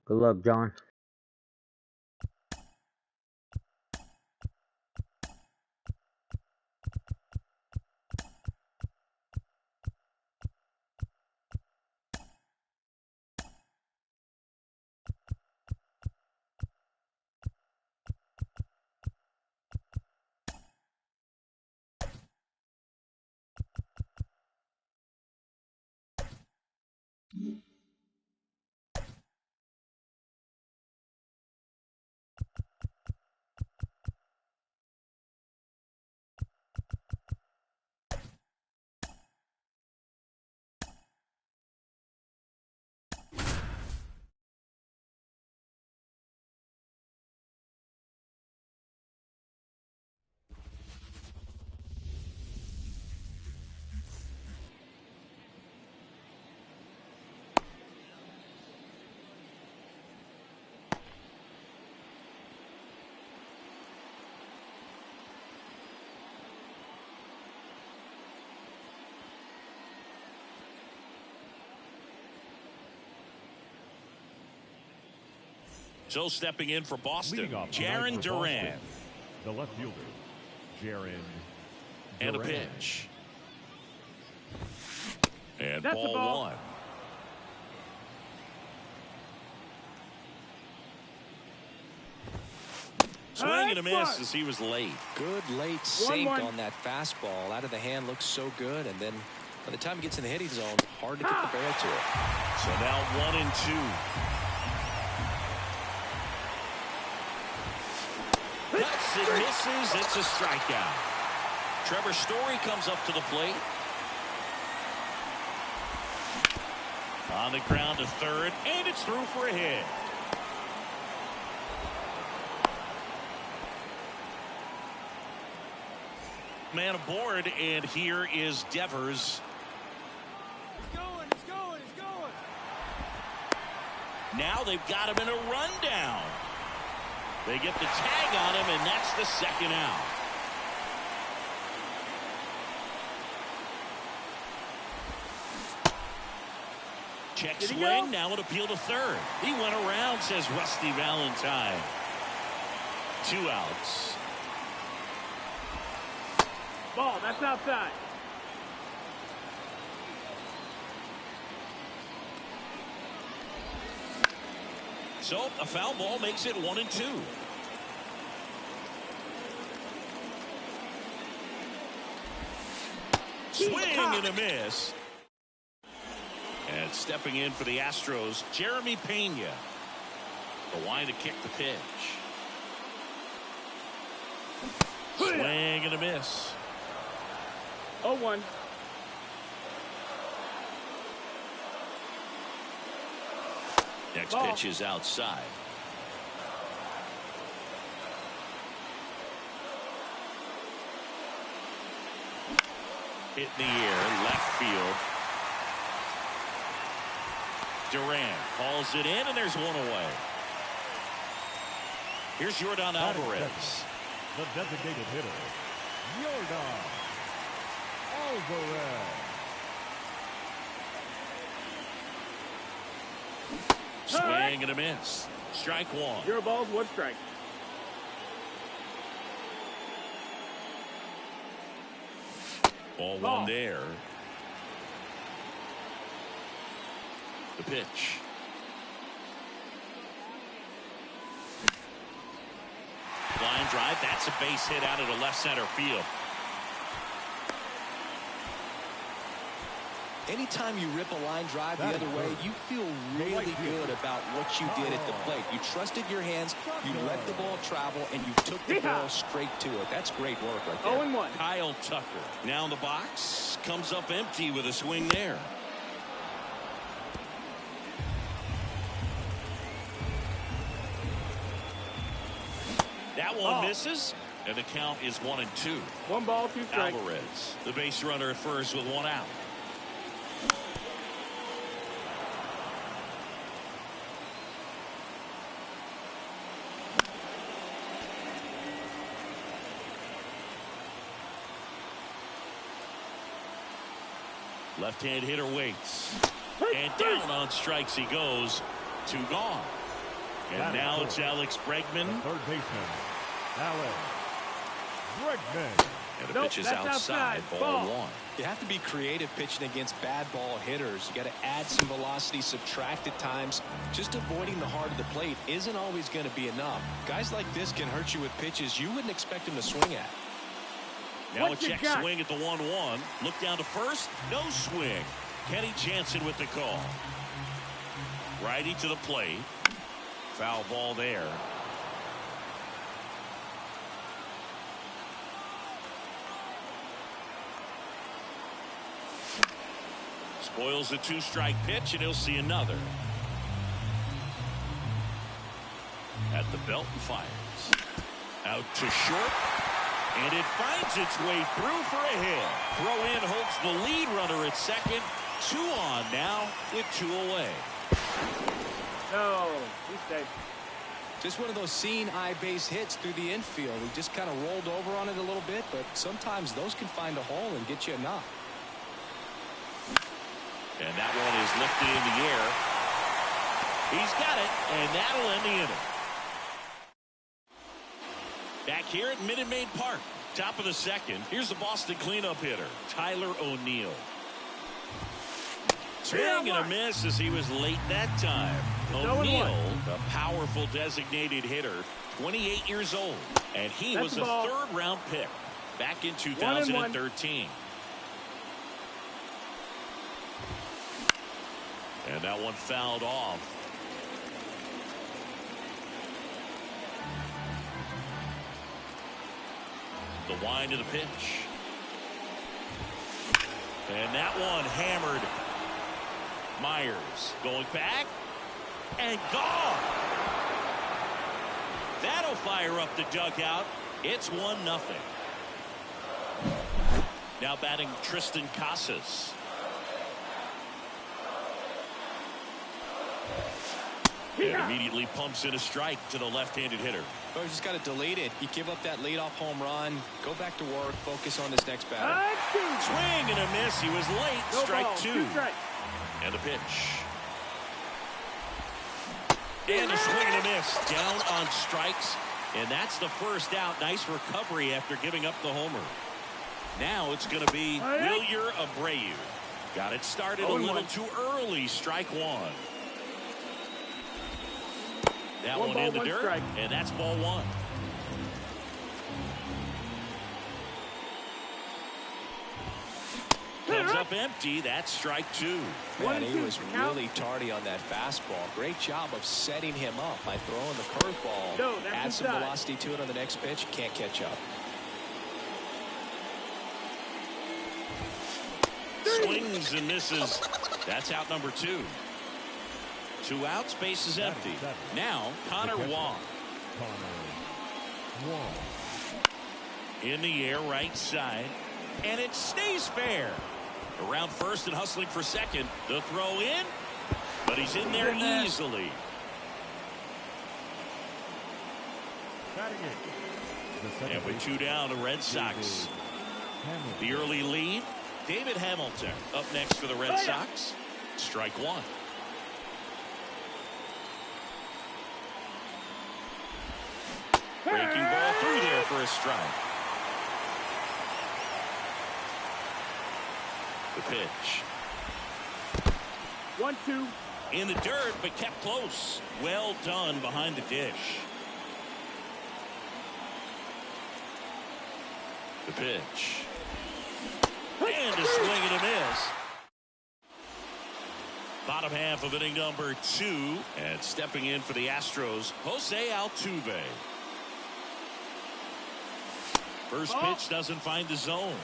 Good luck, John. So stepping in for Boston, Jaron Durant. The left fielder, Jaron And a Durant. pitch. And That's ball a ball. one. Swing and a miss as he was late. Good late sink on that fastball. Out of the hand, looks so good. And then by the time he gets in the hitting zone, hard to get the barrel to it. So now 1-2. Cuts and misses. It's a strikeout. Trevor Story comes up to the plate. On the ground to third, and it's through for a hit. Man aboard, and here is Devers. He's going. Now they've got him in a rundown. They get the tag on him, and that's the second out. Check swing, now an appeal to third. He went around, says Rusty Valentine. 2 outs. Ball, that's outside. So a foul ball makes it 1-2. Swing and a miss. And stepping in for the Astros, Jeremy Pena. The line to kick the pitch. Swing and a miss. 0-1. Next Ball. pitch is outside. Hit in the air, left field. Duran calls it in, and there's one away. Here's Yordan Alvarez. The designated hitter, Yordan Alvarez. Swing and a miss. Strike one. 0 balls, 1 strike. Ball Ball. 1 there. The pitch. Line drive. That's a base hit out of the left center field. Anytime you rip a line drive the other way, you feel really good about what you did at the plate. You trusted your hands, you let the ball travel, and you took the ball straight to it. That's great work right there. 0-1. Kyle Tucker now in the box, comes up empty with a swing there. That one misses, and the count is 1-2. 1 ball, 2 strikes. Alvarez, the base runner at first with 1 out. Left-hand hitter waits. And down on strikes he goes. 2 gone. And now it's Alex Bregman. Third baseman, Alex Bregman. And the pitch is outside. Ball 1. You have to be creative pitching against bad ball hitters. You got to add some velocity, subtract at times. Just avoiding the heart of the plate isn't always going to be enough. Guys like this can hurt you with pitches you wouldn't expect them to swing at. Now a check swing at the 1-1. Look down to first. No swing. Kenny Jansen with the call. Righty to the plate. Foul ball there. Spoils the 2-strike pitch, and he'll see another. At the belt and fires. Out to short. And it finds its way through for a hit. Throw in holds the lead runner at second. 2 on now with 2 away. No, he stayed. Just one of those seeing eye base hits through the infield. He just kind of rolled over on it a little bit, but sometimes those can find a hole and get you a knock. And that one is lifted in the air. He's got it, and that'll end the inning. Back here at Minute Maid Park, top of the second. Here's the Boston cleanup hitter, Tyler O'Neill. Swing and a miss as he was late that time. O'Neill, a powerful designated hitter, 28 years old. And he was a 3rd-round pick back in 2013. And that one fouled off. The wind of the pitch. And that one hammered. Myers going back and gone. That'll fire up the dugout. It's 1-0. Now batting Tristan Casas. And immediately pumps in a strike to the left-handed hitter. Oh, you just got to delete it. You give up that leadoff home run. Go back to work. Focus on this next batter. Swing and a miss. He was late. No Strike ball, 2. 2 strikes. And a pitch. And a swing and a miss. Down on strikes. And that's the first out. Nice recovery after giving up the homer. Now it's going to be Wilyer Abreu. Got it started a little too early. Strike one. That one in the dirt, and that's ball one. Comes up empty. That's strike two. Man, he was really tardy on that fastball. Great job of setting him up by throwing the curveball. Add some velocity to it on the next pitch. Can't catch up. Swings and misses. That's out number two. 2 outs, base is empty. Now Connor Wong. In the air, right side, and it stays fair. Around first and hustling for second. The throw in, but he's in there easily. And with 2 down, the Red Sox. The early lead. David Hamilton up next for the Red Sox. Strike one. Breaking ball through there for a strike. The pitch. 1-2. In the dirt, but kept close. Well done behind the dish. The pitch. And a swing and a miss. Bottom half of inning number 2. And stepping in for the Astros, Jose Altuve. First pitch doesn't find the zone.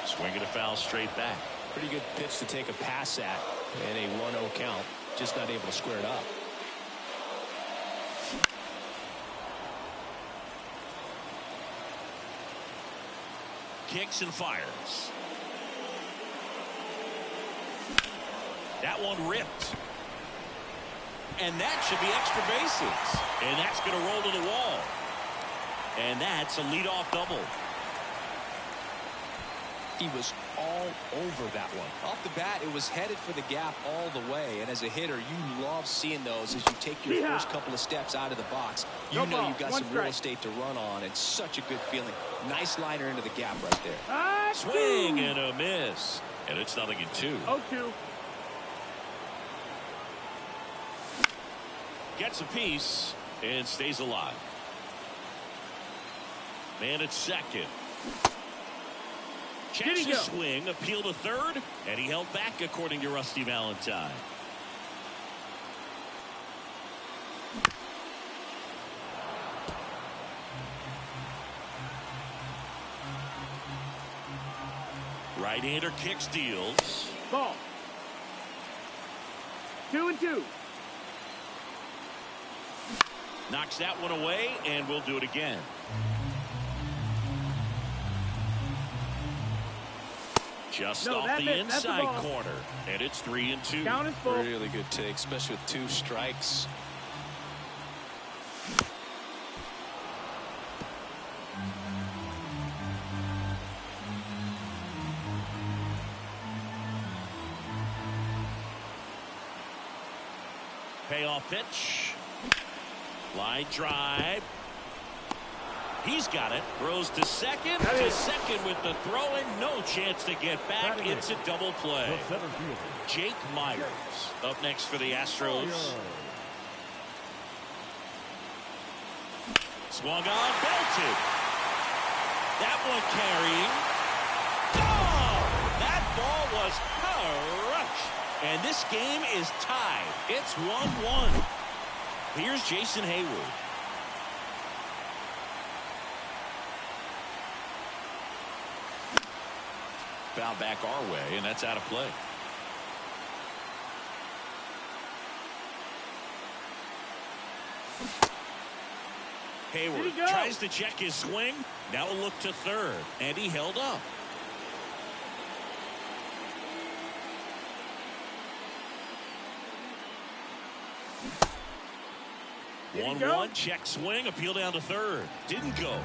Swing and a foul straight back. Pretty good pitch to take a pass at in a 1-0 count. Just not able to square it up. Kicks and fires. That one ripped. And that should be extra bases. And that's going to roll to the wall. And that's a leadoff double. He was all over that one. Off the bat, it was headed for the gap all the way. And as a hitter, you love seeing those as you take your first couple of steps out of the box. You know you've got some real estate to run on. And such a good feeling. Nice liner into the gap right there. Swing and a miss. And it's 0-2. 0-2. Gets a piece and stays alive. Man at second. Checks his swing, appeal to third, and he held back according to Rusty Valentine. Right-hander kicks, deals. Ball. 2-2. Knocks that one away, and we'll do it again. Just off the inside corner, and it's 3-2. Count is full. Really good take, especially with 2 strikes. Payoff pitch. Line drive. He's got it. Throws to second. With the throw in. No chance to get back. It's a double play. Jake Myers up next for the Astros. Swung on. Belted. That one carrying. Oh! That ball was crushed. And this game is tied. It's 1-1. Here's Jason Hayward. Foul back our way, and that's out of play. Hayward tries to check his swing. Now a look to third, and he held up. One check swing, appeal down to third. Didn't go.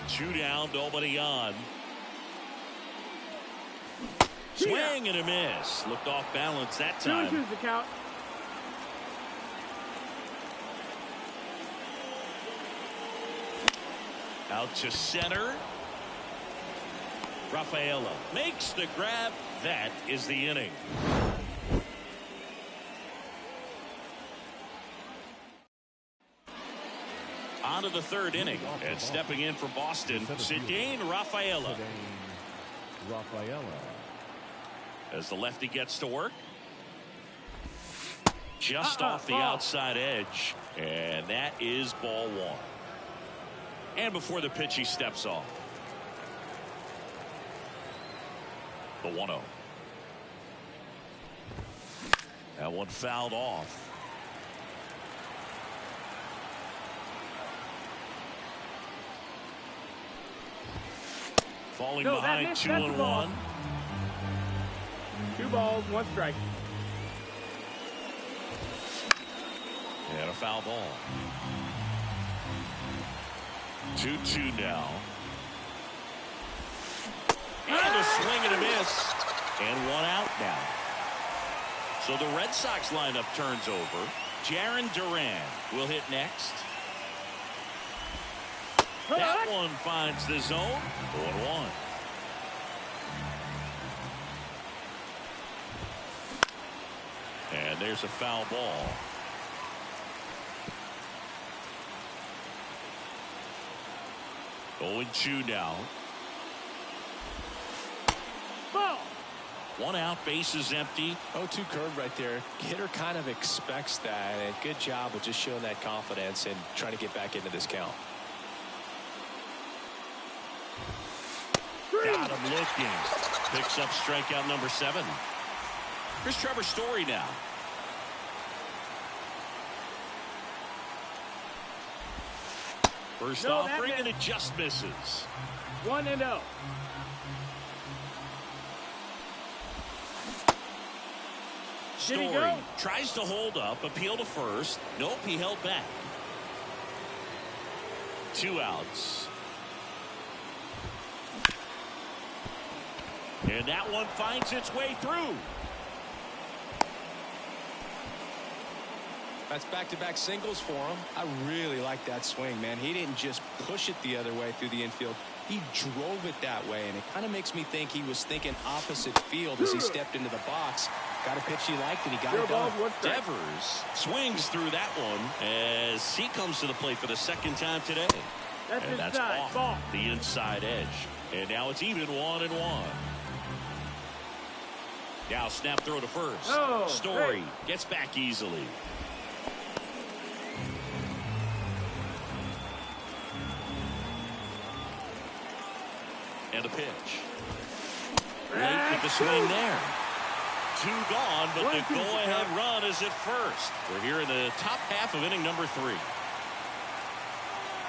2 down, nobody on. Swing and a miss. Looked off balance that time. 2-2's the count. Out to center. Rafaela makes the grab. That is the inning. On to the third inning. And stepping in for Boston, Cedane Rafaela. Rafaela. As the lefty gets to work. Just off the outside edge. And that is ball one. And before the pitch, he steps off. The 1-0. That one fouled off. Falling behind 2-1. 2 balls, 1 strike. And a foul ball. 2-2 now. And a swing and a miss. And 1 out now. So the Red Sox lineup turns over. Jarren Duran will hit next. That one finds the zone. 1-1. And there's a foul ball. Oh, 2 now. Ball. 1 out, bases empty. 0-2 curve right there. Hitter kind of expects that, and good job of just showing that confidence and trying to get back into this count. Got him looking. Picks up strikeout number 7. Here's Trevor Story now. First offering, and it just misses. 1-0. Story tries to hold up, appeal to first. Nope, he held back. 2 outs. And that one finds its way through. That's back-to-back singles for him. I really like that swing, man. He didn't just push it the other way through the infield. He drove it that way, and it kind of makes me think he was thinking opposite field as he stepped into the box. Got a pitch he liked, and he got it done. Devers swings through that one as he comes to the plate for the 2nd time today. And that's off the inside edge. And now it's even 1-1. Now snap throw to first. Story gets back easily. And a pitch. Late with the swing there. 2 gone, but the go-ahead run is at first. We're here in the top half of inning number 3.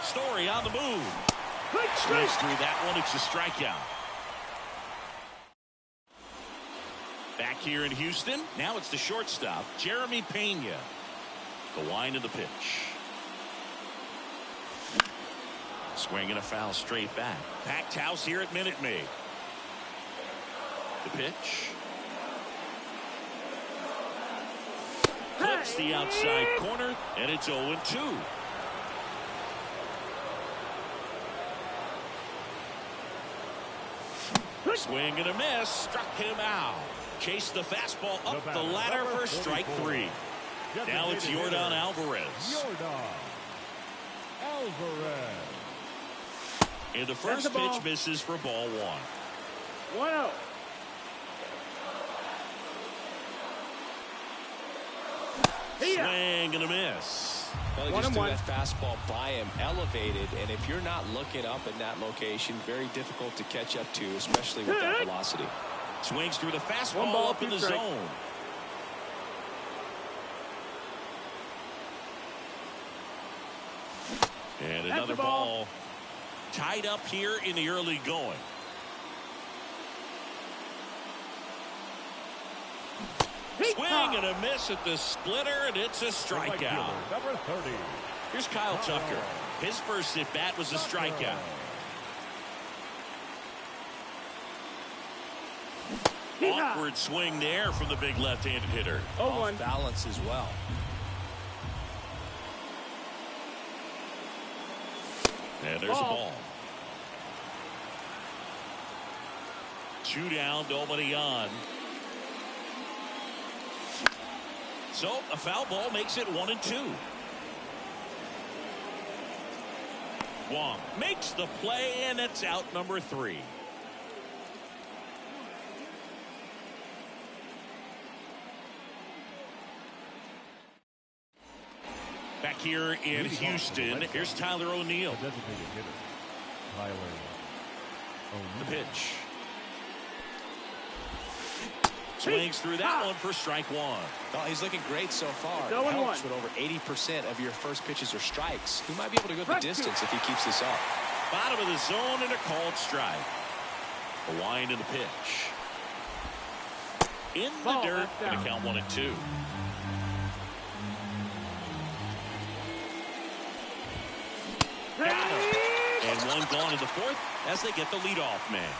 Story on the move. Swings through that one. It's a strikeout. Back here in Houston, now it's the shortstop, Jeremy Pena. The wind of the pitch. Swing and a foul straight back. Packed house here at Minute Maid. The pitch. Clips the outside corner, and it's 0-2. Swing and a miss. Struck him out. Chased the fastball up the ladder for strike 3. Now it's Yordan Alvarez. And the first pitch misses for ball 1. 1-0. Swing and a miss. Well, he just threw that fastball by him, elevated, and if you're not looking up in that location, very difficult to catch up to, especially with that velocity. Swings through the fastball up in the zone. And another ball tied up here in the early going. Swing and a miss at the splitter, and it's a strikeout. Number 30. Here's Kyle Tucker. His first at bat was a strikeout. Awkward swing there from the big left-handed hitter. Off balance as well. And there's a ball. 2 down, nobody on. So a foul ball makes it 1-2. Wong makes the play, and it's out number 3. Back here in Houston, here's Tyler O'Neill. Designated hitter, Tyler The O'Neill. pitch. Swings through that one for strike 1. Oh, he's looking great so far. It 0-1. helps when over 80% of your first pitches are strikes. He might be able to go the distance if he keeps this up. Bottom of the zone and a called strike. A wind in the pitch. In the Ball, dirt, left going out. to count 1-2. Got him. And one gone in the 4th as they get the leadoff man.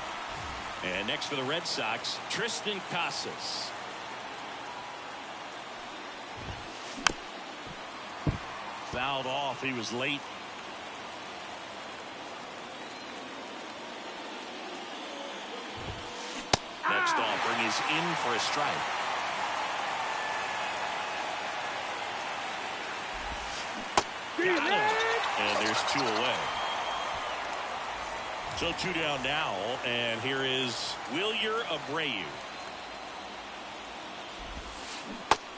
And next for the Red Sox, Tristan Casas. Fouled off. He was late. Next offering is in for a strike. Got him. And there's 2 away. So 2 down now, and here is Wilyer Abreu.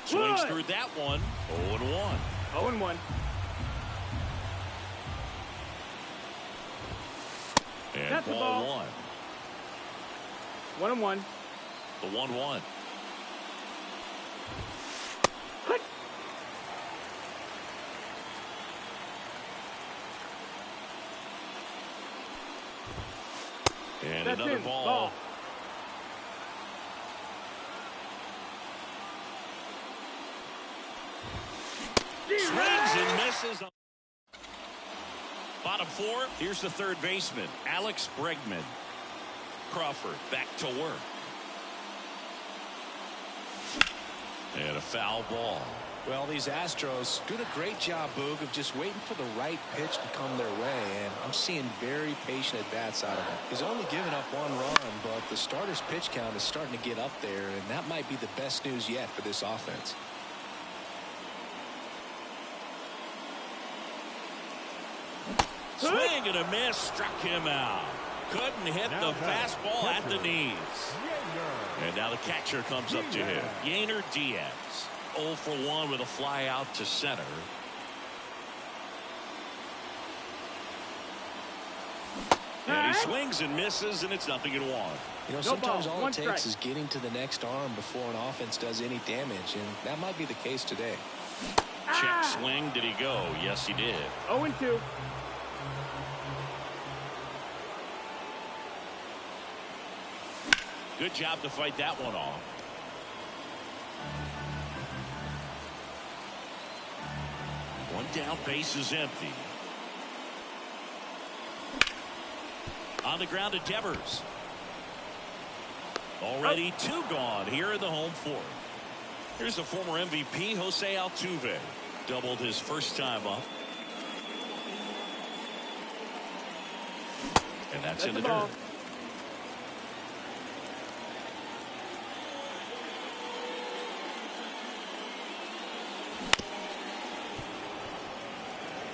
Swings through that one. 0-1. 0-1. And That's the ball ball. 1. 1-1. The 1-1. And That's another in. ball. Swings and misses. Bottom 4. Here's the third baseman, Alex Bregman. Crawford back to work. And a foul ball. Well, these Astros doing a great job, Boog, of just waiting for the right pitch to come their way, and I'm seeing very patient at-bats out of him. He's only given up 1 run, but the starter's pitch count is starting to get up there, and that might be the best news yet for this offense. Swing and a miss, struck him out. Couldn't hit the fastball at the knees. And now the catcher comes up to him, Yainer Diaz. 0 for 1 with a fly out to center. And he swings and misses, and it's 0-1. You know, sometimes all it takes is getting to the next arm before an offense does any damage, and that might be the case today. Check swing. Did he go? Yes, he did. 0-2. Good job to fight that one off. One down, base is empty. On the ground to Devers. Already 2 gone here in the home 4th. Here's the former MVP, Jose Altuve. Doubled his first time up. And that's in the dirt.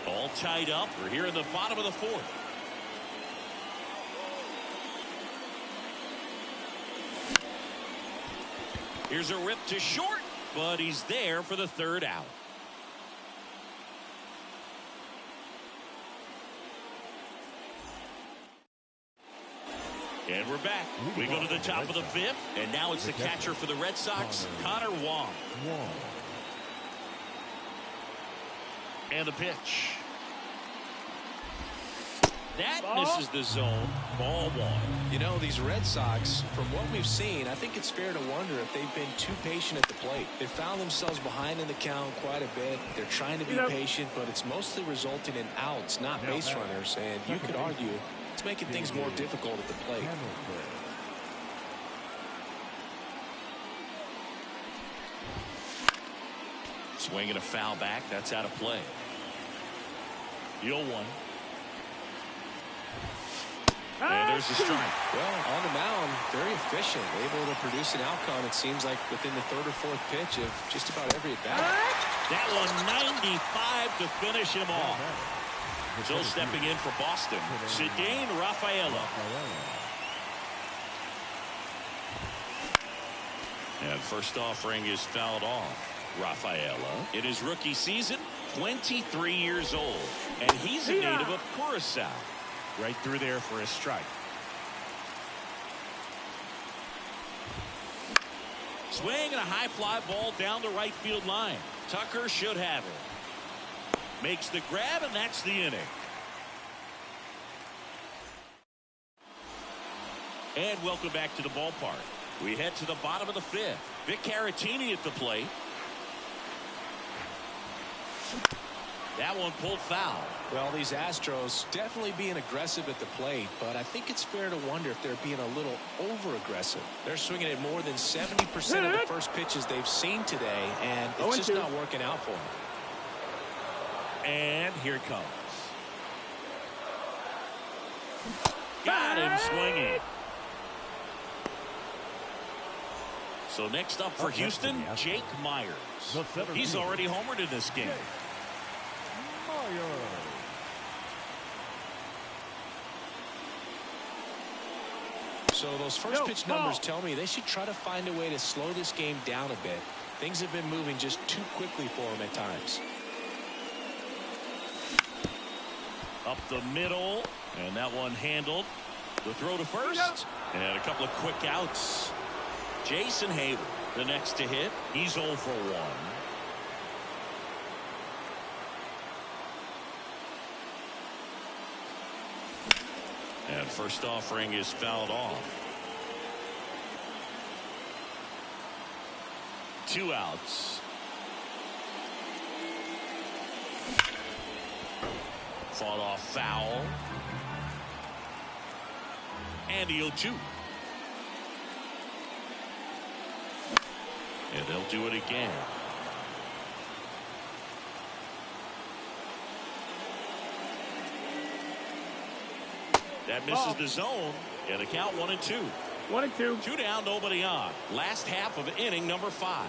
All tied up. We're here in the bottom of the 4th. Here's a rip to short, but he's there for the 3rd out. And we're back. We go to the top of the 5th, and now it's the catcher for the Red Sox, Connor Wong. And the pitch. That misses the zone. Ball 1. You know, these Red Sox, from what we've seen, I think it's fair to wonder if they've been too patient at the plate. They found themselves behind in the count quite a bit. They're trying to be patient, but it's mostly resulting in outs, not base runners. And you could argue it's making things more difficult at the plate. Swing and a foul back. That's out of play. The 0-1. And there's the strike. Well, on the mound, very efficient, able to produce an outcome, it seems like, within the third or fourth pitch of just about every at-bat. That one 95 to finish him off. So stepping in for Boston, Cedane Rafaela. And first offering is fouled off. Rafaela, in his rookie season, 23 years old. And he's a native of Curacao. Right through there for a strike. Swing and a high fly ball down the right field line. Tucker should have it. Makes the grab, and that's the inning. And welcome back to the ballpark. We head to the bottom of the fifth. Vic Caratini at the plate. That one pulled foul. Well, these Astros definitely being aggressive at the plate, but I think it's fair to wonder if they're being a little over-aggressive. They're swinging at more than 70% of the first pitches they've seen today, and it's just not working out for them. And here it comes. Got him swinging. So next up for Houston, Jake Myers. He's already homered in this game. So those first pitch numbers tell me they should try to find a way to slow this game down a bit. Things have been moving just too quickly for them at times. Up the middle, and that one handled. The throw to first, and a couple of quick outs. Jason Hayward, the next to hit. He's 0 for 1. And first offering is fouled off. 2 outs. Fought off foul. And the 0-2. And they'll do it again. That misses the zone. And a count 1-2. 1-2. 2 down, nobody on. Last half of inning number 5.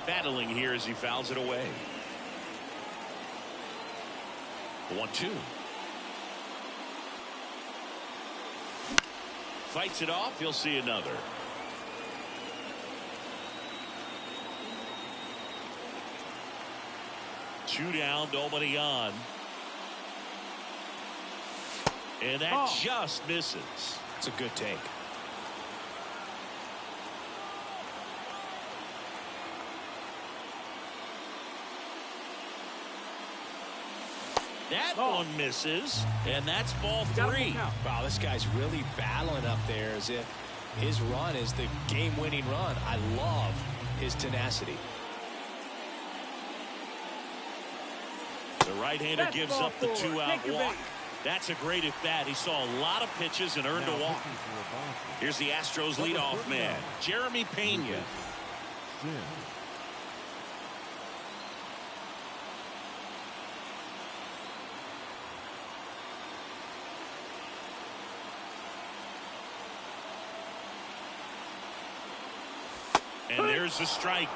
Battling here as he fouls it away. 1-2. Fights it off. He'll see another. Two down, nobody on. And that just misses. It's a good take. That one misses, and that's ball 3. Wow, this guy's really battling up there as if his run is the game-winning run. I love his tenacity. The right-hander gives up the 2-out walk. That's a great at-bat. He saw a lot of pitches and earned a walk. Here's the Astros leadoff man, Jeremy Pena. And there's the strike.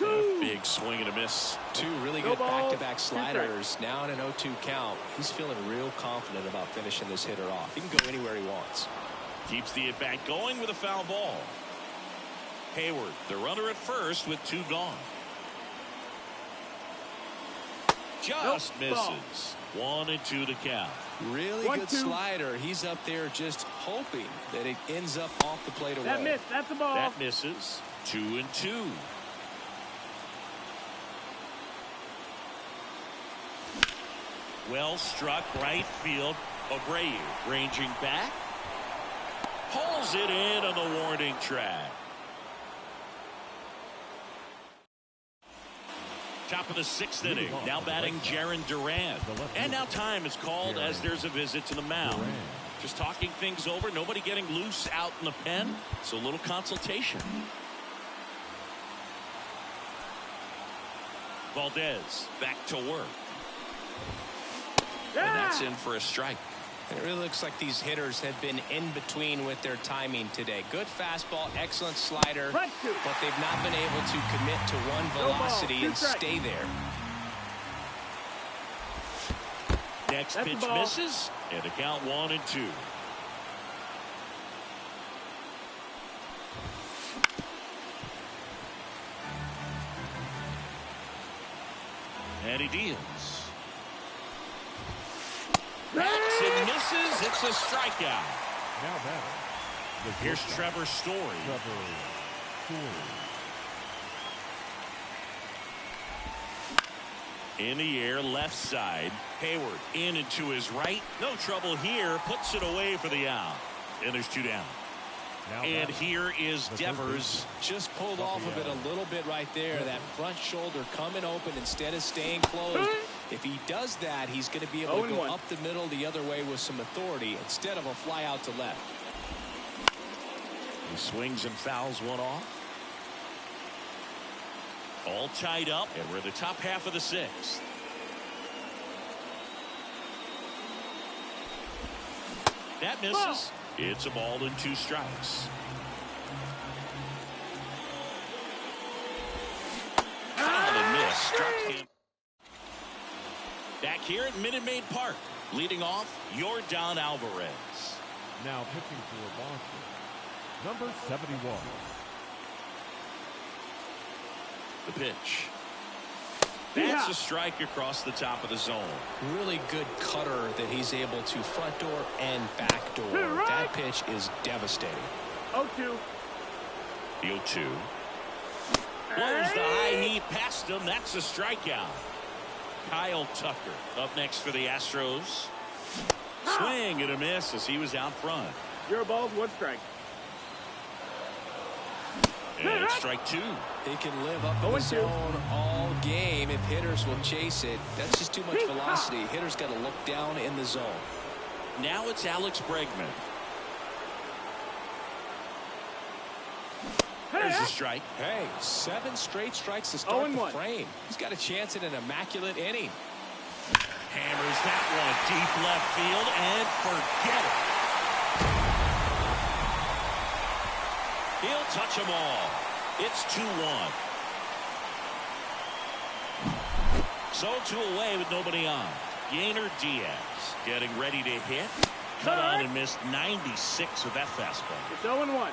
A big swing and a miss. 2 really good back-to-back sliders. Now in an 0-2 count. He's feeling real confident about finishing this hitter off. He can go anywhere he wants. Keeps the at-bat going with a foul ball. Hayward, the runner at first with 2 gone. Just misses. 1-2 to count. Really good slider. He's up there just hoping that it ends up off the plate away. That missed. That's the ball. That misses. 2-2. Well struck right field. Abreu ranging back. Pulls it in on the warning track. Top of the 6th inning. Now batting Jarren Duran. And now time is called as there's a visit to the mound. Just talking things over. Nobody getting loose out in the pen. So a little consultation. Valdez back to work. And that's in for a strike. It really looks like these hitters have been in between with their timing today. Good fastball, excellent slider, but they've not been able to commit to one velocity and stay there. Next pitch misses, and the count 1-2. And he deals. Backs and misses. It's a strikeout. Now batting. Here's Trevor Story. In the air, left side. Hayward in and to his right. No trouble here. Puts it away for the out. And there's 2 down. And here is Devers. Just pulled off of it a little bit right there. That front shoulder coming open instead of staying closed. If he does that, he's going to be able to go up the middle the other way with some authority instead of a fly out to left. He swings and fouls one off. All tied up, and we're in the top half of the 6th. That misses. It's a ball and 2 strikes. On and miss. Struck him. Back here at Minute Maid Park. Leading off, Yordan Alvarez. Now pitching for Boston. Number 71. The pitch. That's a strike across the top of the zone. Really good cutter that he's able to front door and back door. That pitch is devastating. 0-2. The 0-2. Blows the high heat past him. That's a strikeout. Kyle Tucker up next for the Astros. Swing and a miss as he was out front. 0 balls, 1 strike. And strike 2. He can live up in the zone all game if hitters will chase it. That's just too much velocity. Hitters got to look down in the zone. Now it's Alex Bregman. There's a strike. Hey, 7 straight strikes to start the frame. He's got a chance at an immaculate inning. Hammers that one deep left field and forget it. He'll touch them all. It's 2-1. So 2 away with nobody on. Yainer Diaz getting ready to hit. Cut on and missed 96 with that fastball. It's 0-1.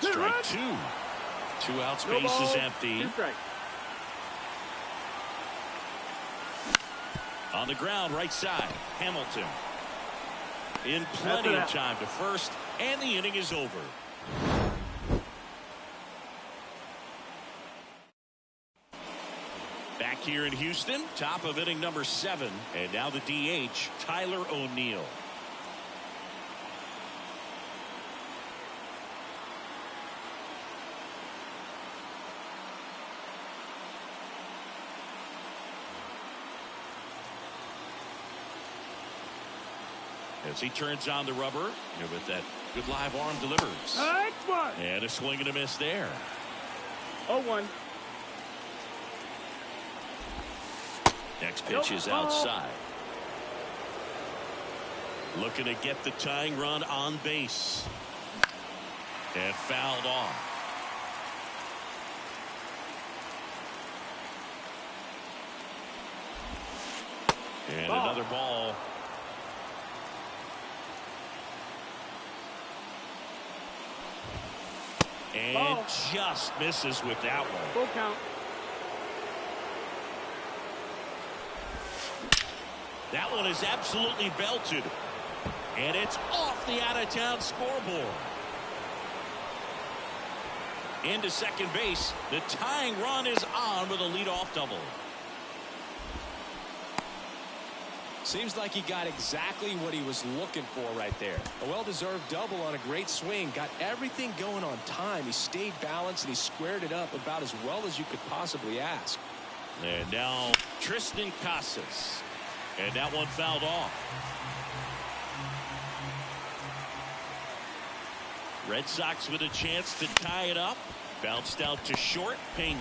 Strike 2. 2 outs, base is empty. 2 strikes. On the ground, right side, Hamilton. In plenty of time to first, and the inning is over. Back here in Houston, top of inning number 7, and now the DH, Tyler O'Neill. As he turns on the rubber, with that good live arm delivers. And a swing and a miss there. 0-1. Next pitch is outside. Looking to get the tying run on base. And fouled off. And another ball. And just misses with that one. Full count. That one is absolutely belted. And it's off the out-of-town scoreboard. Into second base. The tying run is on with a leadoff double. Seems like he got exactly what he was looking for right there. A well-deserved double on a great swing. Got everything going on time. He stayed balanced and he squared it up about as well as you could possibly ask. And now Tristan Casas. And that one fouled off. Red Sox with a chance to tie it up. Bounced out to short. Pena.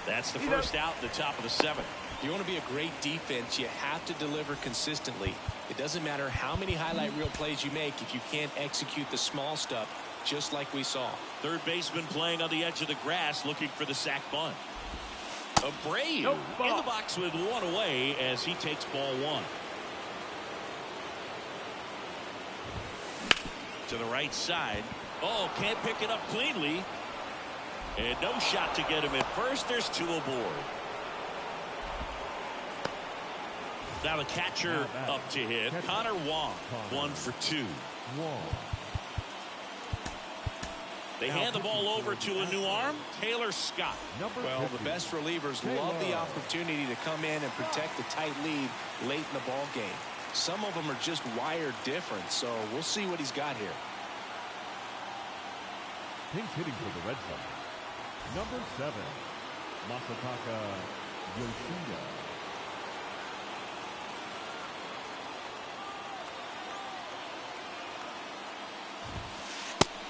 That's the first out in the top of the 7th. If you want to be a great defense, you have to deliver consistently. It doesn't matter how many highlight reel plays you make if you can't execute the small stuff, just like we saw. Third baseman playing on the edge of the grass, looking for the sac bunt. Abreu in the box with one away as he takes ball 1. To the right side. Oh, can't pick it up cleanly. And no shot to get him at first. There's 2 aboard. Now the catcher up to hit. Connor Wong, 1 for 2. They hand the ball over to a new arm, Taylor Scott. Well, the best relievers love the opportunity to come in and protect the tight lead late in the ball game. Some of them are just wired different, so we'll see what he's got here. Pinch hitting for the Red Sox. Number 7, Masataka Yoshida.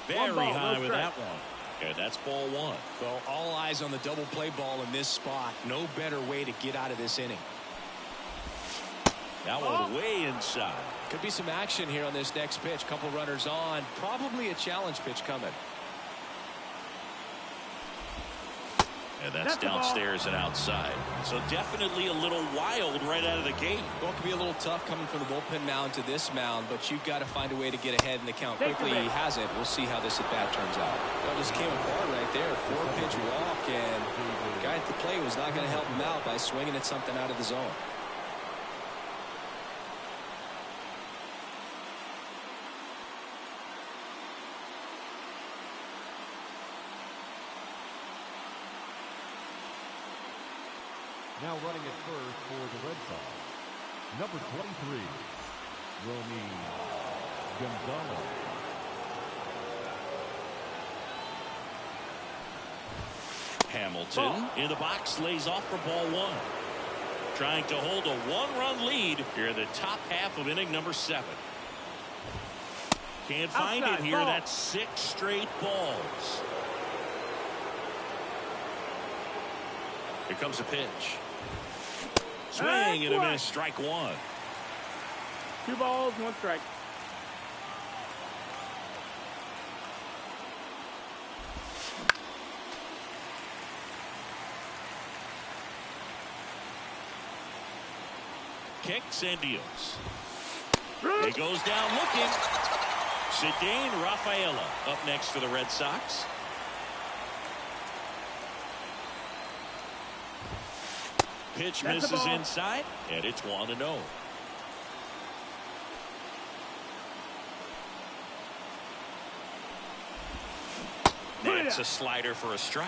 Very high with that one. And that's ball 1. Well, all eyes on the double play ball in this spot. No better way to get out of this inning. That one way inside. Could be some action here on this next pitch. Couple runners on. Probably a challenge pitch coming. And that's downstairs and outside. So definitely a little wild right out of the gate. Well, it could be a little tough coming from the bullpen mound to this mound, but you've got to find a way to get ahead in the count quickly. He hasn't. We'll see how this at-bat turns out. Well, just came apart right there. 4-pitch walk, and the guy at the plate was not going to help him out by swinging at something out of the zone. Now running at first for the Red Sox. Number 23, Romy Gonzalez. Hamilton in the box, lays off for ball 1. Trying to hold a 1-run lead here in the top half of inning number 7. Can't find it here. That's 6 straight balls. Here comes a pitch. Swing and a miss. Strike 1. 2 balls, 1 strike. Kicks and deals. He goes down looking. Cedane Rafaela up next for the Red Sox. Pitch misses inside, and it's 1-0. That's a slider for a strike.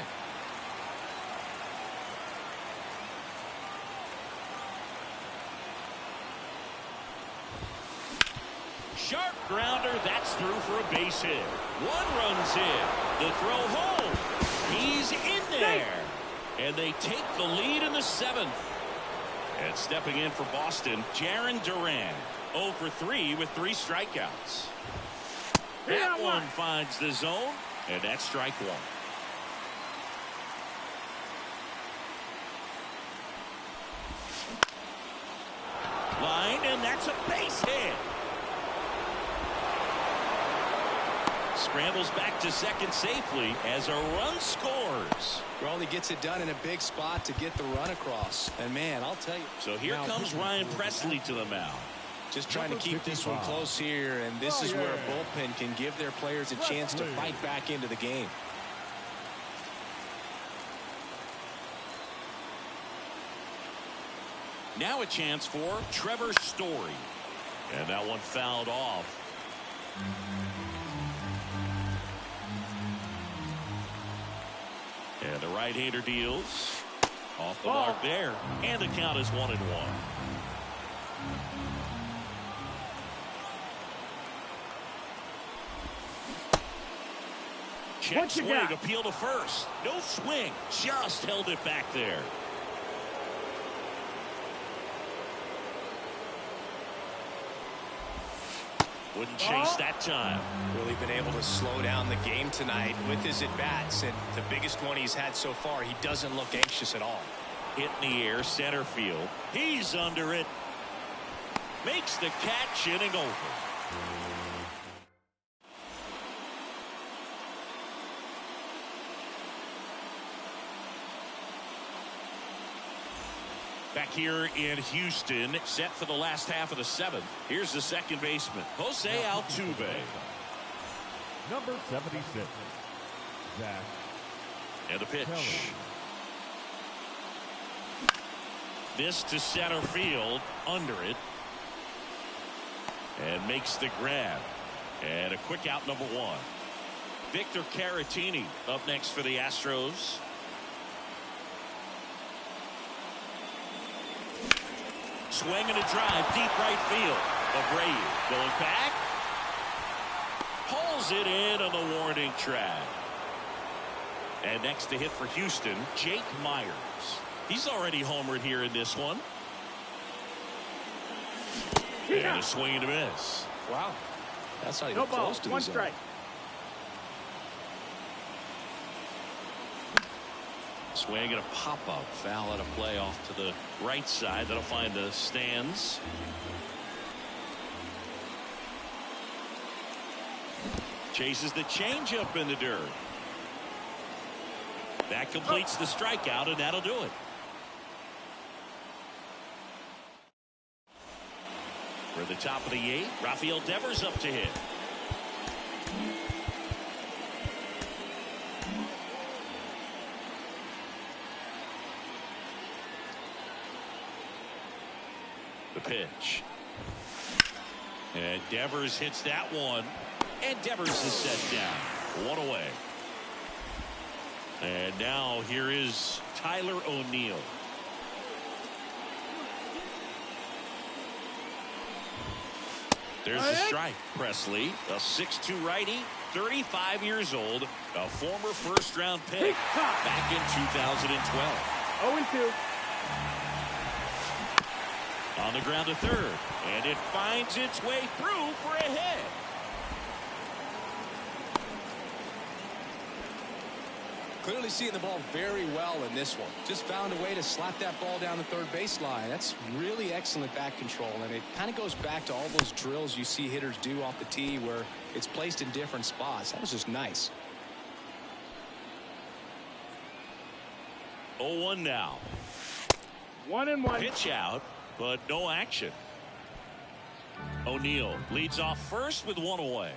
Sharp grounder, that's through for a base hit. 1 run's in. The throw home. He's in there. And they take the lead in the 7th. And stepping in for Boston, Jarren Duran. 0 for 3 with 3 strikeouts. That one finds the zone, and that's strike 1. Line, and that's a base hit. Scrambles back to second safely as a run scores. Only gets it done in a big spot to get the run across. And man, I'll tell you. So here comes Ryan Presley to the mound. Just trying to keep this one close here, and this is where a bullpen can give their players a chance to fight back into the game. Now a chance for Trevor Story. And that one fouled off. And the right-hander deals off the mark there, and the count is 1-1. Check swing, appeal to first. No swing, just held it back there. Wouldn't chase that time. Really been able to slow down the game tonight with his at-bats, and the biggest one he's had so far, he doesn't look anxious at all. Hit in the air, center field. He's under it. Makes the catch, inning over. Back here in Houston, set for the last half of the seventh. Here's the second baseman, Jose Altuve. Number 76, Zach. And a pitch. Kelly. This to center field, under it. And makes the grab. And a quick out, number one. Victor Caratini up next for the Astros. Swing and a drive, deep right field. Abreu going back. Pulls it in on the warning track. And next to hit for Houston, Jake Myers. He's already homered here in this one. And a swing and a miss. Wow. That's not even No ball, close to the one zone. strike. Swing and a pop-up. Foul out of play off to the right side. That'll find the stands. Chases the changeup in the dirt. That completes the strikeout, and that'll do it. For the top of the eighth, Rafael Devers up to hit. The pitch. And Devers hits that one. And Devers is set down. One away. And now here is Tyler O'Neill. There's the strike. Presley, a 6'2" righty, 35 years old, a former first-round pick back in 2012. 0-2. On the ground to third, and it finds its way through for a hit. Clearly seeing the ball very well in this one. Just found a way to slap that ball down the third baseline. That's really excellent bat control, and it kind of goes back to all those drills you see hitters do off the tee where it's placed in different spots. That was just nice. 0-1 now. 1-1. Pitch out, but no action. O'Neill leads off first with one away.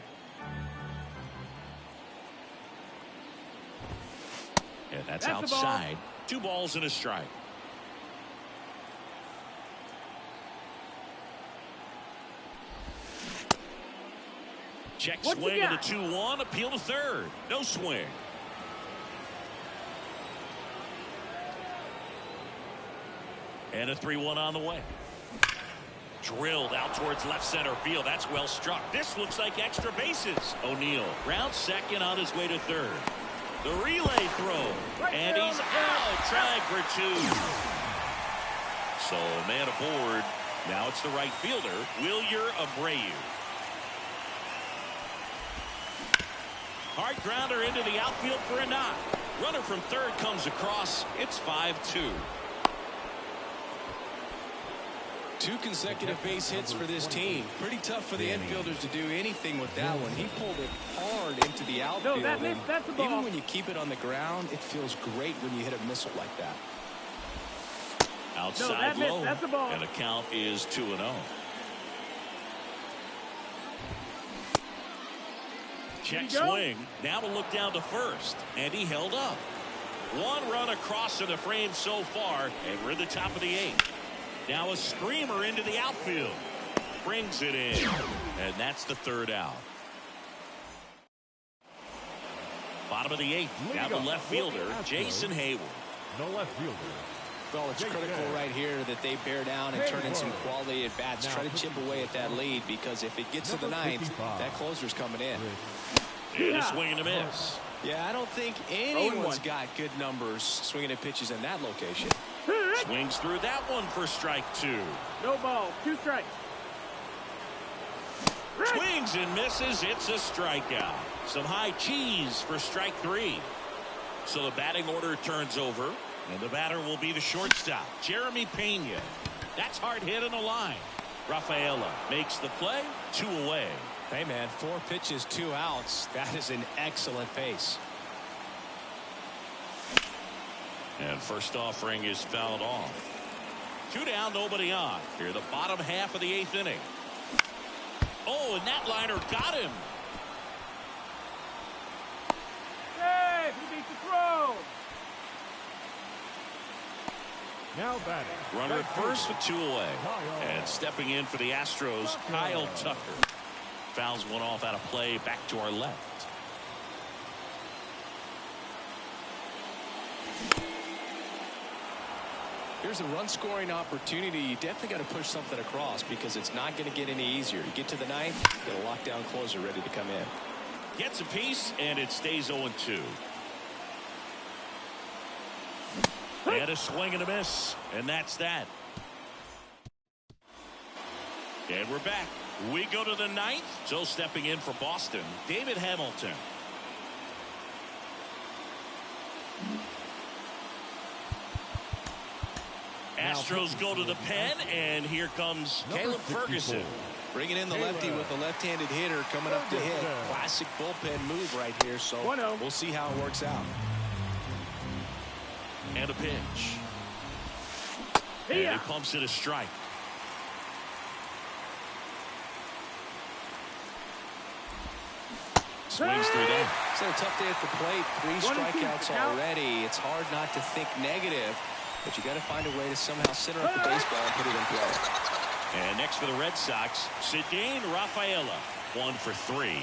And that's outside. 2 balls and a strike. Check swing and a 2-1. Appeal to third. No swing. And a 3-1 on the way. Drilled out towards left center field. That's well struck. This looks like extra bases. O'Neill round second on his way to third. The relay throw. And he's out. Trying for 2. So man aboard. Now it's the right fielder, Wilyer Abreu. Hard grounder into the outfield for a knock. Runner from third comes across. It's 5-2. 2 consecutive base hits for this team. Pretty tough for the infielders to do anything with that one. He pulled it hard into the outfield. No, that's the ball. Even when you keep it on the ground, it feels great when you hit a missile like that. Outside low. That's the ball. And the count is 2-0. Check swing. Now to look down to first. And he held up. 1 run across in the frame so far. And we're at the top of the 8th. Now a screamer into the outfield. Brings it in. And that's the 3rd out. Bottom of the 8th. Now the left fielder, Jason Hayward. The left fielder. Well, it's critical right here that they bear down and turn in some quality at bats. Try to chip away at that lead, because if it gets to the 9th, that closer's coming in. And a swing and a miss. Yeah, I don't think anyone's got good numbers swinging at pitches in that location. Swings through that one for strike 2. No ball. 2 strikes. Swings and misses. It's a strikeout. Some high cheese for strike 3. So the batting order turns over, and the batter will be the shortstop, Jeremy Pena. That's hard hit on the line. Rafaela makes the play. 2 away. Hey, man, 4 pitches, 2 outs. That is an excellent pace. And first offering is fouled off. 2 down, nobody on. Here, the bottom half of the 8th inning. Oh, and that liner got him. Hey, he beats the throw. Now batting. Runner at first with 2 away. And stepping in for the Astros, Kyle Tucker. Fouls one off out of play back to our left. Here's a run-scoring opportunity. You definitely got to push something across because it's not going to get any easier. You get to the 9th, got a lockdown closer ready to come in. Gets a piece, and it stays 0-2. And a swing and a miss, and that's that. And we're back. We go to the 9th. So stepping in for Boston, David Hamilton. Astros go to the pen, and here comes Caleb Ferguson. Bringing in the lefty with the left-handed hitter coming up to hit. Classic bullpen move right here, so we'll see how it works out. And a pitch. And he pumps it a strike. Swings through that. It's been a tough day at the plate. 3 strikeouts already. It's hard not to think negative, but you got to find a way to somehow center up the baseball and put it in play. And next for the Red Sox, Cedane Rafaela. 1 for 3.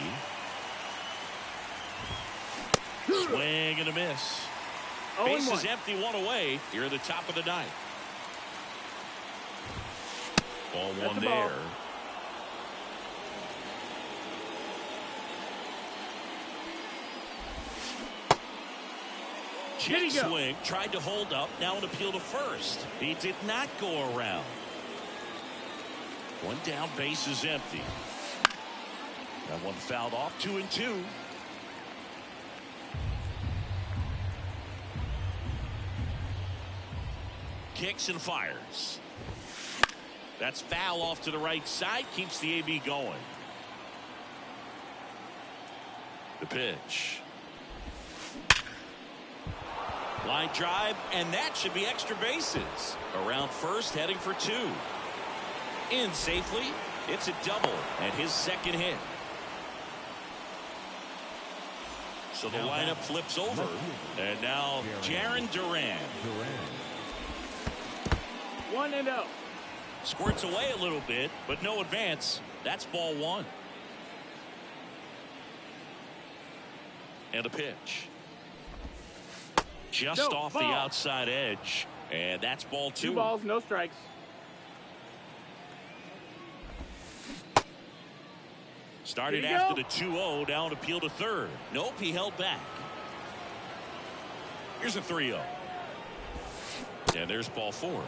Swing and a miss. Base is empty, 1 away. Here at the top of the 9th. Ball 1 there. Check swing, tried to hold up, now an appeal to first. He did not go around. 1 down, base is empty. That one fouled off, 2-2. Kicks and fires. That's foul off to the right side, keeps the AB going. The pitch. Line drive, and that should be extra bases. Around first, heading for 2. In safely, it's a double, and his 2nd hit. So the lineup flips over, and now Jarren Duran. 1-0. Squirts away a little bit, but no advance. That's ball 1. And a pitch. Just off the outside edge, and that's ball 2. 2 balls, no strikes. Started after the 2-0, down appeal to third. Nope, he held back. Here's a 3-0. And there's ball 4.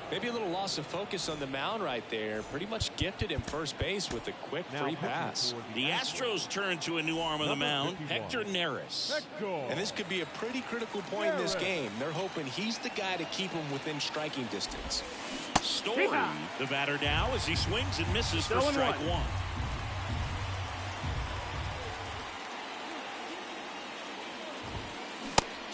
Maybe a little loss of focus on the mound right there. Pretty much gifted him first base with a quick free pass. The Astros turn to a new arm on the mound, Hector Neris. And this could be a pretty critical point in this game. They're hoping he's the guy to keep him within striking distance. Story, the batter now, as he swings and misses for strike 1.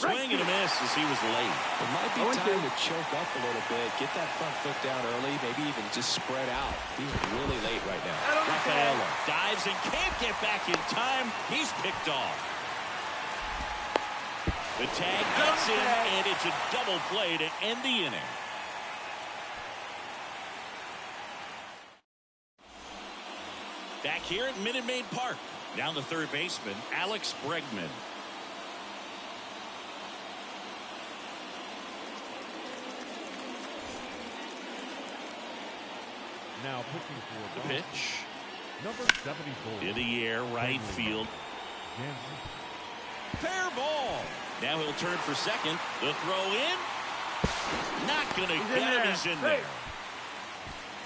Swing and a miss as he was late. It might be time to choke up a little bit, get that front foot down early, maybe even just spread out. He's really late right now. Rafaela dives and can't get back in time. He's picked off. The tag gets in, and it's a double play to end the inning. Back here at Minute Maid Park. Down the third baseman, Alex Bregman. Now pitching for The pitch. number 74. In the air, right field. fair ball. Now he'll turn for second. The throw in. Not going to get it. He's in there.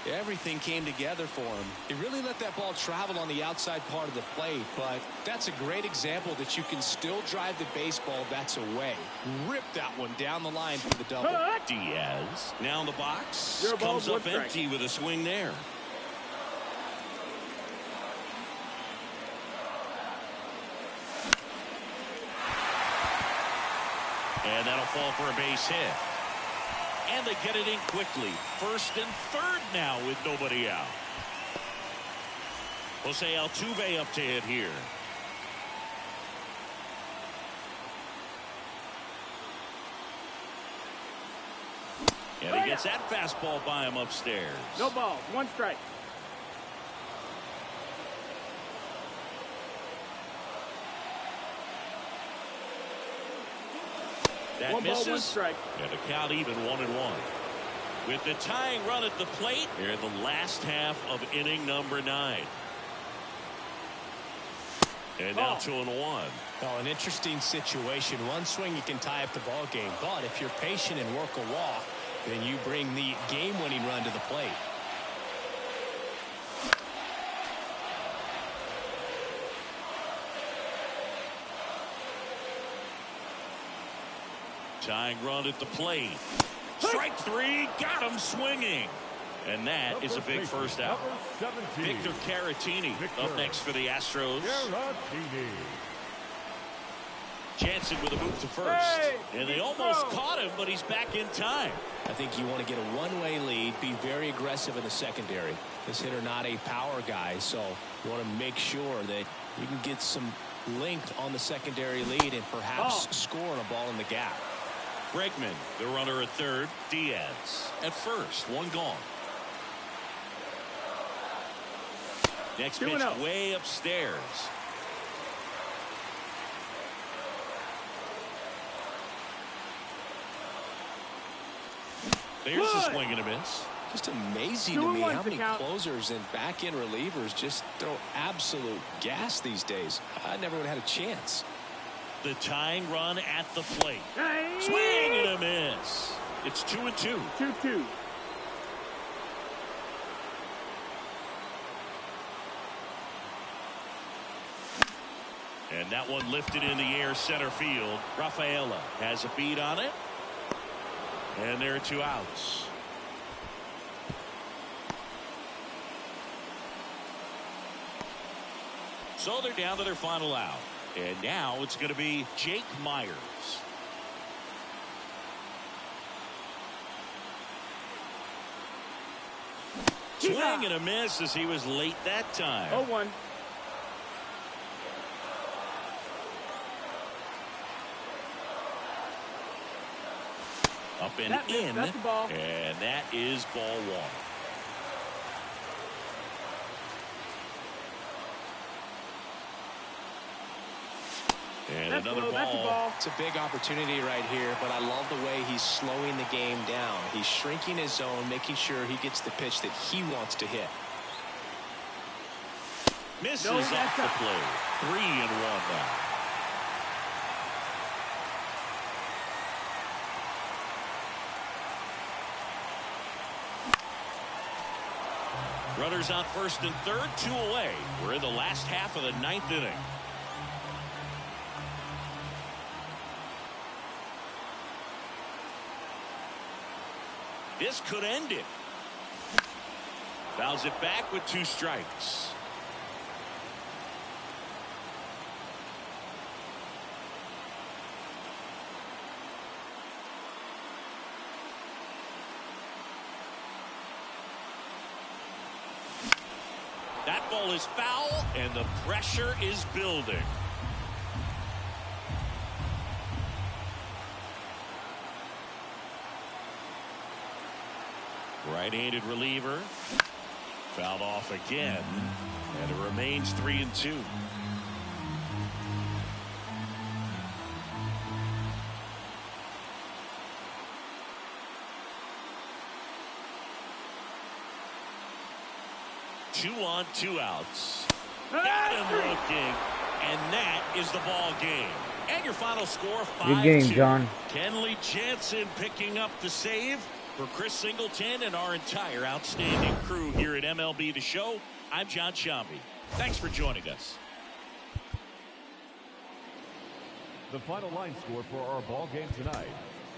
Everything came together for him. He really let that ball travel on the outside part of the plate, but that's a great example that you can still drive the baseball that's away. Rip that one down the line for the double. Diaz now in the box. 0 balls, Comes up 1 strike. empty with a swing there. And that'll fall for a base hit. And they get it in quickly. First and third now with nobody out. Jose Altuve up to hit here. And he gets that fastball by him upstairs. No balls, 1 strike. That 1 ball, misses. 1 strike. And the count even 1-1. With the tying run at the plate, they're in the last half of inning number 9. And now 2-1. Oh, an interesting situation. One swing you can tie up the ball game, but if you're patient and work a walk, then you bring the game-winning run to the plate. Tying run at the plate. Strike 3, got him swinging. And that is a big first out. Number 17. Victor Caratini up next for the Astros. Caratini. Jansen with a move to first. And they almost caught him, but he's back in time. I think you want to get a one-way lead, be very aggressive in the secondary. This hitter not a power guy, so you want to make sure that you can get some length on the secondary lead and perhaps score on a ball in the gap. Bregman, the runner at third. Diaz at first. 1 gone. Next pitch way upstairs. There's a swing and a miss. Just amazing to me how many closers and back-end relievers just throw absolute gas these days. I never would have had a chance. The tying run at the plate. Swing and a miss. It's 2-2. 2-2. And that one lifted in the air center field. Rafaela has a beat on it. And there are 2 outs. So they're down to their final out. And now it's going to be Jake Myers. Swing and a miss as he was late that time. 0-1. Up and in. That's the ball. And that is ball 1. And another ball. It's a big opportunity right here, but I love the way he's slowing the game down. He's shrinking his zone, making sure he gets the pitch that he wants to hit. Misses off the plate. 3-1 now. Runners out first and third, 2 away. We're in the last half of the 9th inning. This could end it. Fouls it back with 2 strikes. That ball is foul, and the pressure is building. Right-handed reliever. Fouled off again. And it remains 3-2. Two on, 2 outs. Got him looking. And that is the ball game. And your final score, Good game, 5-2. John. Kenley Jansen picking up the save. For Chris Singleton and our entire outstanding crew here at MLB The Show, I'm John Shambi. Thanks for joining us. The final line score for our ball game tonight.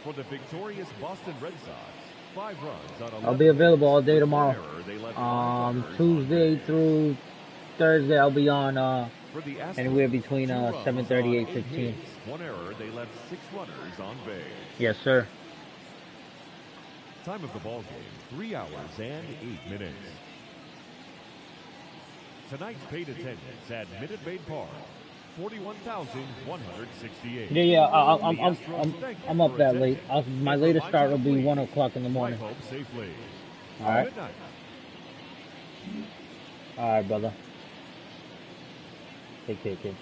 For the victorious Boston Red Sox, 5 runs on 11 I'll be available all day hits. tomorrow. Tuesday through Thursday, I'll be on For the Astros, anywhere between 2 runs 7:30 on 8:15. 8 hits. 1 error. They left 6 runners on base. Yes, sir. Time of the ball game, 3 hours and 8 minutes. Tonight's paid attendance at Minute Maid Park, 41,168. Yeah. I'm up that late. My latest start will be 1 o'clock in the morning. Fly home safely. All right. Good night. All right, brother. Take care, kid.